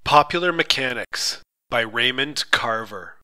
Popular Mechanics by Raymond Carver.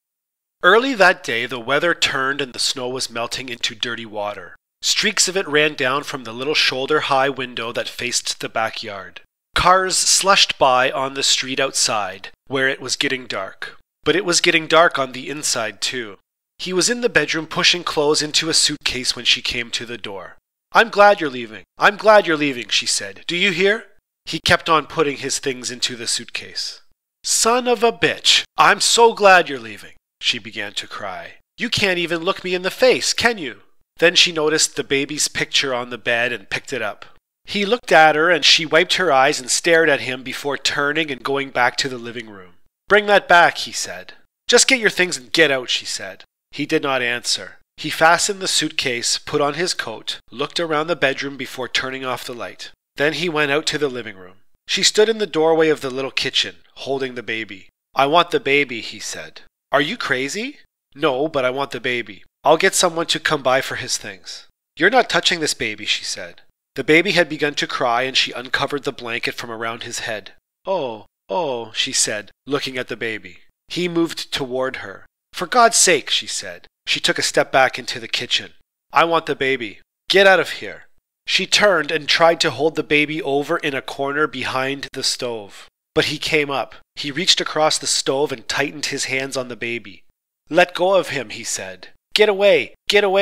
Early that day the weather turned and the snow was melting into dirty water. Streaks of it ran down from the little shoulder-high window that faced the backyard. Cars slushed by on the street outside, where it was getting dark. But it was getting dark on the inside too. He was in the bedroom pushing clothes into a suitcase when she came to the door. "I'm glad you're leaving. I'm glad you're leaving," she said. "Do you hear?" He kept on putting his things into the suitcase. "Son of a bitch! I'm so glad you're leaving!" She began to cry. "You can't even look me in the face, can you?" Then she noticed the baby's picture on the bed and picked it up. He looked at her and she wiped her eyes and stared at him before turning and going back to the living room. "Bring that back," he said. "Just get your things and get out," she said. He did not answer. He fastened the suitcase, put on his coat, looked around the bedroom before turning off the light. Then he went out to the living room. She stood in the doorway of the little kitchen, holding the baby. "I want the baby," he said. "Are you crazy?" "No, but I want the baby. I'll get someone to come by for his things." "You're not touching this baby," she said. The baby had begun to cry and she uncovered the blanket from around his head. "Oh, oh," she said, looking at the baby. He moved toward her. "For God's sake," she said. She took a step back into the kitchen. "I want the baby. Get out of here." She turned and tried to hold the baby over in a corner behind the stove. But he came up. He reached across the stove and tightened his hands on the baby. "Let go of him," he said. Get away,"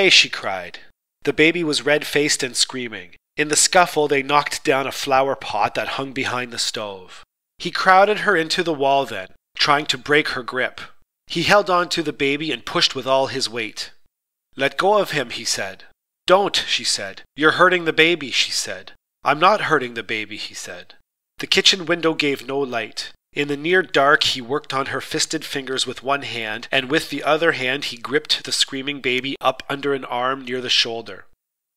she cried. The baby was red-faced and screaming. In the scuffle, they knocked down a flower pot that hung behind the stove. He crowded her into the wall then, trying to break her grip. He held on to the baby and pushed with all his weight. "Let go of him," he said. "Don't," she said. "You're hurting the baby," she said. "I'm not hurting the baby," he said. The kitchen window gave no light. In the near dark, he worked on her fisted fingers with one hand, and with the other hand he gripped the screaming baby up under an arm near the shoulder.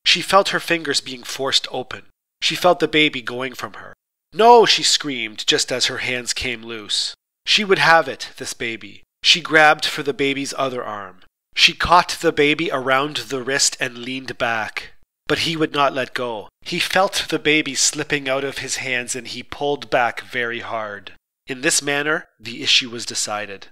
She felt her fingers being forced open. She felt the baby going from her. "No!" she screamed, just as her hands came loose. She would have it, this baby. She grabbed for the baby's other arm. She caught the baby around the wrist and leaned back. But he would not let go. He felt the baby slipping out of his hands and he pulled back very hard. In this manner, the issue was decided.